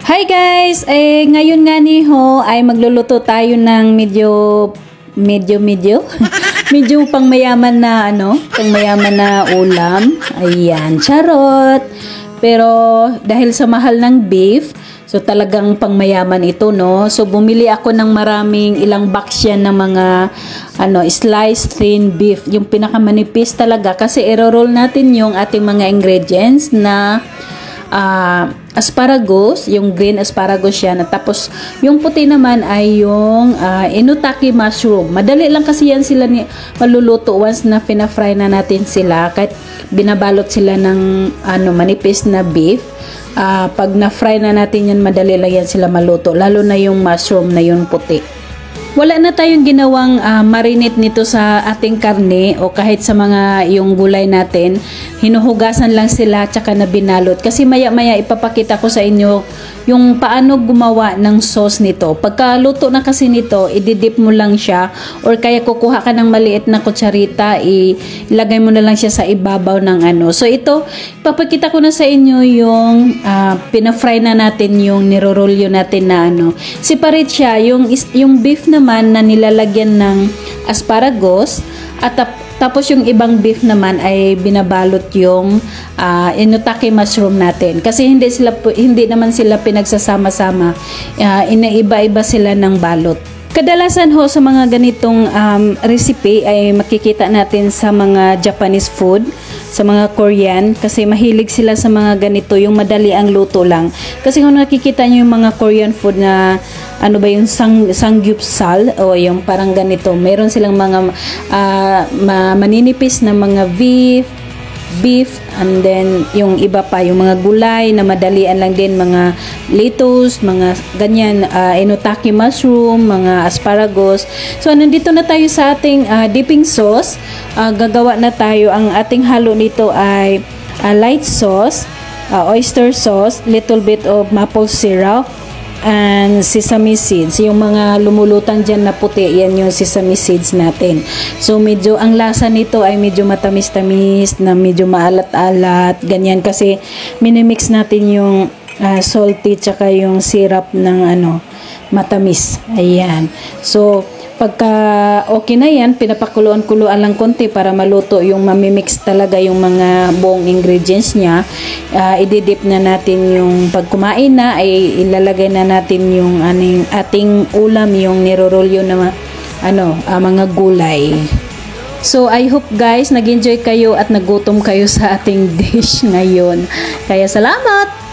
Hi guys! Ngayon nga ni ho ay magluluto tayo ng medyo medyo pangmayaman na pangmayaman na ulam. Ayan, charot. Pero dahil sa mahal ng beef, so talagang pangmayaman ito, no? So bumili ako ng maraming ilang box yan ng mga sliced thin beef, yung pinakamanipis talaga kasi i-roll natin yung ating mga ingredients na asparagus, yung green asparagus yan. At tapos, yung puti naman ay yung inutaki mushroom. Madali lang kasi yan sila maluluto once na fina-fry na natin sila. Kahit binabalot sila ng manipis na beef. Pag na-fry na natin yan, madali lang yan sila maluto. Lalo na yung mushroom na yung puti. Wala na tayong ginawang marinate nito sa ating karne o kahit sa mga yung gulay natin. Hinuhugasan lang sila tsaka na binalot. Kasi maya-maya ipapakita ko sa inyo yung paano gumawa ng sauce nito. Pagkaluto na kasi nito, ididip mo lang siya or kaya kukuha ka ng maliit na kutsarita, ilagay mo na lang siya sa ibabaw ng So ito, ipapakita ko na sa inyo yung pina-fry na natin yung nirorolyo natin na Separate siya. Yung beef naman na nilalagyan ng asparagus at tapos yung ibang beef naman ay binabalot yung inutaki mushroom natin. Kasi hindi naman sila pinagsasama-sama. Inaiba-iba sila ng balot. Kadalasan ho sa mga ganitong recipe ay makikita natin sa mga Japanese food, sa mga Korean, kasi mahilig sila sa mga ganito, yung madali ang luto lang. Kasi kung nakikita nyo yung mga Korean food na yung samgyeopsal o yung parang ganito, meron silang mga maninipis na mga beef, and then yung iba pa, yung mga gulay na madalian lang din, mga lettuce, mga ganyan, inutaki mushroom, mga asparagus. So nandito na tayo sa ating dipping sauce. Gagawa na tayo. Ang ating halo nito ay light sauce, oyster sauce, little bit of maple syrup, and sesame seeds. Yung mga lumulutang dyan na puti, yan yung sesame seeds natin. So medyo ang lasa nito ay medyo matamis-tamis, na medyo maalat-alat, ganyan, kasi minimix natin yung salty tsaka yung syrup ng matamis. Ayan. So pagka okay na yan, pinapakuluan-kuluan lang konti para maluto yung mamimix talaga yung mga buong ingredients niya. Ididip na natin yung pag kumain na ay ilalagay na natin yung ating ulam, yung nirorolyo na mga gulay. So I hope guys nag-enjoy kayo at nagutom kayo sa ating dish ngayon. Kaya salamat!